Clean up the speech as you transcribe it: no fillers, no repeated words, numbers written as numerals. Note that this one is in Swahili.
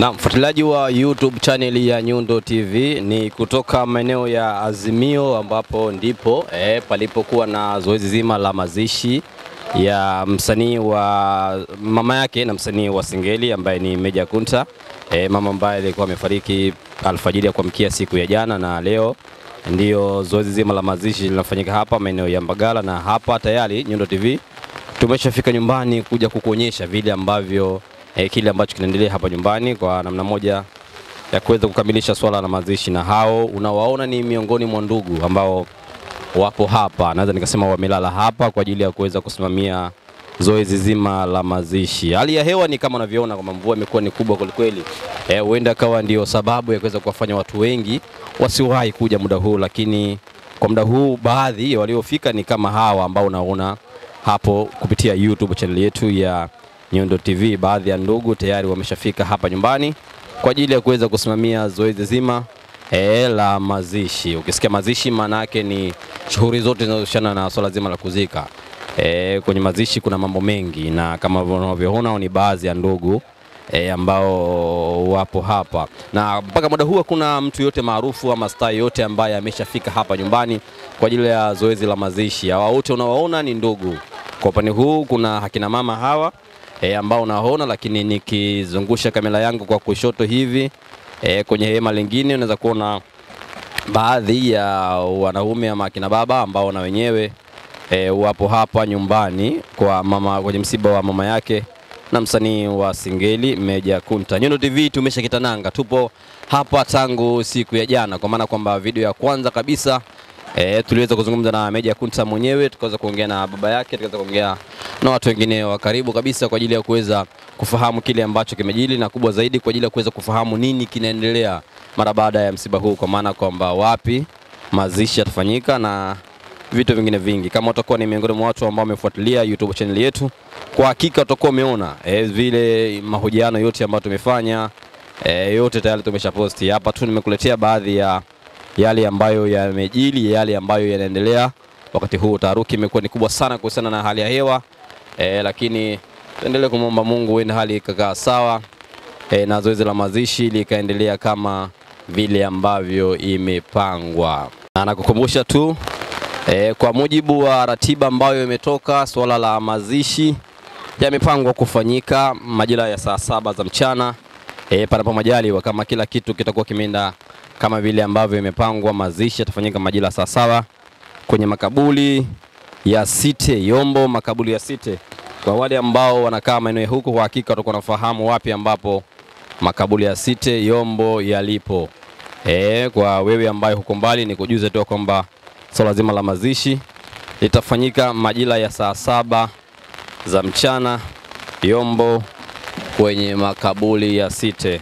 Na mfuatiliaji wa YouTube channel ya Nyundo TV, ni kutoka maeneo ya Azimio ambapo ndipo palipokuwa na zoezi zima la mazishi ya msanii wa mama yake na msanii wa Singeli ambaye ni Meja Kunta, mama ambaye alikuwa amefariki alfajiri ya kuamkia siku ya jana, na leo ndio zoezi zima la mazishi linafanyika hapa maeneo ya Mbagala. Na hapa tayari Nyundo TV tumeshafika nyumbani kuja kukuonyesha vile ambavyo kile ambacho kinaendelea hapa nyumbani kwa namna moja ya kuweza kukamilisha swala la mazishi. Na hao unawaona ni miongoni mwa ndugu ambao wapo hapa, naweza nikasema wamelala hapa kwa ajili ya kuweza kusimamia zoezi zima la mazishi. Hali ya hewa ni kama unavyoona kwamba mvua imekuwa ni kubwa kweli. Huenda kawa ndio sababu ya kuweza kuwafanya watu wengi wasiwahi kuja muda huu, lakini kwa muda huu baadhi waliofika ni kama hawa ambao unaona hapo kupitia YouTube channel yetu ya Nyundo TV. Baadhi ya ndugu tayari wameshafika hapa nyumbani kwa ajili ya kuweza kusimamia zoezi zima la mazishi. Ukisikia mazishi maana yake ni shughuli zote zinazohusiana na swala zima la kuzika. Kwenye mazishi kuna mambo mengi, na kama unavyoona ni baadhi ya ndugu ambao wapo hapa, na mpaka muda huu kuna mtu yote maarufu ama star yote ambaye ameshafika hapa nyumbani kwa ajili ya zoezi la mazishi. Hawa wote unawaona ni ndugu. Kwa upande huu kuna hakina mama hawa ambao unaona, lakini nikizungusha kamera yangu kwa kushoto hivi kwenye hema lingine unaweza kuona baadhi ya wanaume ama akina baba ambao na wenyewe wapo hapa nyumbani kwa mama kwenye msiba wa mama yake na msanii wa Singeli Meja Kunta. Nyundo TV tumeshakitananga, tupo hapa tangu siku ya jana, kwa maana kwamba video ya kwanza kabisa tuliweza kuzungumza na Meja Kunta mwenyewe, tukaweza kuongea na baba yake, tukaweza kuongea na watu wengine wa karibu kabisa kwa ajili ya kuweza kufahamu kile ambacho kimejili, na kubwa zaidi kwa ajili ya kuweza kufahamu nini kinaendelea mara baada ya msiba huu, kwa maana kwamba wapi mazishi yatafanyika na vitu vingine vingi. Kama utakuwa ni miongoni mwa watu ambao wamefuatilia YouTube channel yetu, kwa hakika utakuwa umeona vile mahojiano yote ambayo tumefanya, yote tayari tumeshaposti hapa. Tu nimekuletea baadhi ya yale ambayo yamejili, yale ambayo yanaendelea wakati huu. Taharuki imekuwa ni kubwa sana kuhusiana na hali ya hewa, lakini tuendelee kumwomba Mungu wende hali ikakaa sawa, na zoezi la mazishi likaendelea kama vile ambavyo imepangwa. Na nakukumbusha tu kwa mujibu wa ratiba ambayo imetoka, swala la mazishi yamepangwa kufanyika majira ya saa 7 za mchana. Panapo majaliwa, kama kila kitu kitakuwa kimeenda kama vile ambavyo imepangwa, mazishi yatafanyika majira saa 7 kwenye makaburi ya Site Yombo, makaburi ya Site. Kwa wale ambao wanakaa maeneo huko, kwa hakika watakuwa wanafahamu wapi ambapo makaburi ya Site Yombo yalipo. Kwa wewe ambaye huko mbali, ni kujuze tu kwamba swala zima la mazishi litafanyika majira ya saa 7 za mchana Yombo kwenye makaburi ya Site.